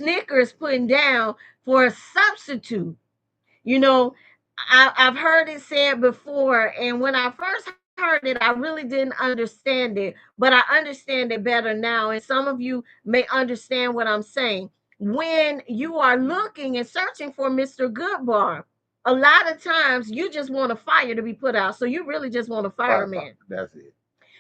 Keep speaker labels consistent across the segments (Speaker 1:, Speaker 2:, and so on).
Speaker 1: Snickers putting down for a substitute. You know, I've heard it said before, and when I first heard it, I really didn't understand it, but I understand it better now. And some of you may understand what I'm saying. When you are looking and searching for Mr. Goodbar, a lot of times you just want a fire to be put out. So you really just want a fireman.
Speaker 2: That's it.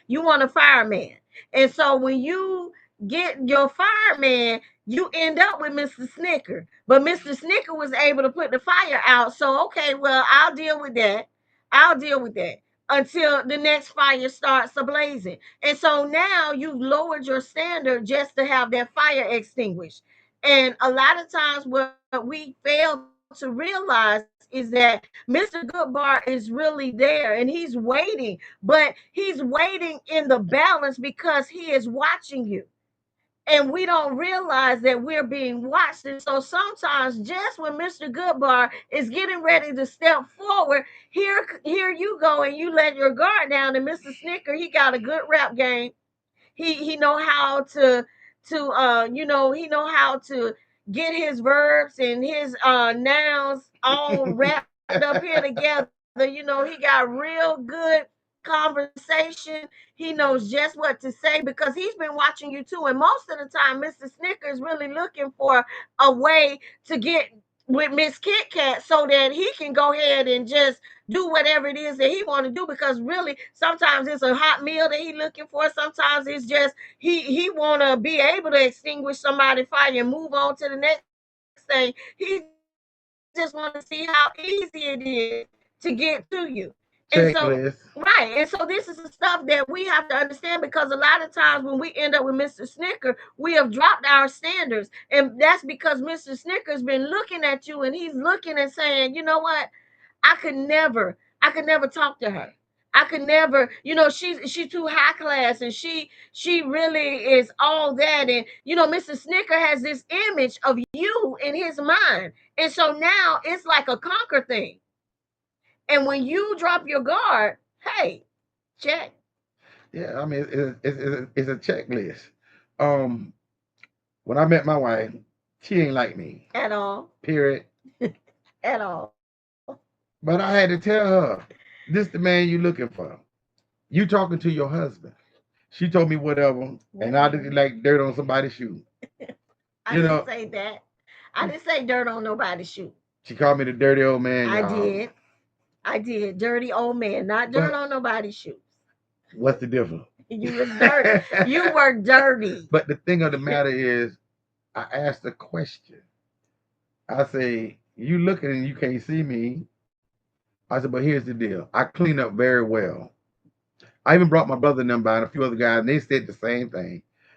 Speaker 1: You want a fireman. And so when you get your fireman, you end up with Mr. Snicker. But Mr. Snicker was able to put the fire out. So, okay, well, I'll deal with that. I'll deal with that until the next fire starts ablazing. And so now you've lowered your standard just to have that fire extinguished. And a lot of times, what we fail to realize is that Mr. Goodbar is really there and he's waiting, but he's waiting in the balance because he is watching you. And we don't realize that we're being watched. And so sometimes, just when Mr. Goodbar is getting ready to step forward, here you go, and you let your guard down. And Mr. Snicker, he got a good rap game. He know how he know how to get his verbs and his nouns all wrapped up here together. You know, he got real good conversation. He knows just what to say because he's been watching you too. And most of the time, Mr. Snicker is really looking for a way to get with Miss Kit Kat so that he can go ahead and just do whatever it is that he want to do, because really sometimes it's a hot meal that he looking for. Sometimes it's just he want to be able to extinguish somebody's fire and move on to the next thing. He just want to see how easy it is to get to you. And so, right. And so this
Speaker 2: Checklist.
Speaker 1: is the stuff that we have to understand, because a lot of times when we end up with Mr. Snicker, we have dropped our standards. And that's because Mr. Snicker's been looking at you and he's looking and saying, you know what? I could never talk to her. I could never, she's too high class, and she really is all that. And Mr. Snicker has this image of you in his mind. And so now it's like a conquer thing. And when you drop your guard, hey, check
Speaker 2: Yeah, I mean, it's a checklist. Um, when I met my wife, she ain't like me.
Speaker 1: at all,
Speaker 2: Period.
Speaker 1: at all.
Speaker 2: But I had to tell her, this the man you looking for. You talking to your husband. She told me whatever, and I did like dirt on somebody's shoe.
Speaker 1: I
Speaker 2: You
Speaker 1: didn't
Speaker 2: know,
Speaker 1: say that. I didn't say dirt on nobody's shoe.
Speaker 2: she called me the dirty old man,
Speaker 1: I
Speaker 2: y'all.
Speaker 1: did. I did. Dirty old man, not dirt
Speaker 2: But
Speaker 1: on nobody's shoes.
Speaker 2: what's the difference?
Speaker 1: You was dirty. You were dirty.
Speaker 2: But the thing of the matter is, I asked a question. I say, you looking and you can't see me. I said, but here's the deal. I clean up very well. I even brought my brother and them by and a few other guys, and they said the same thing.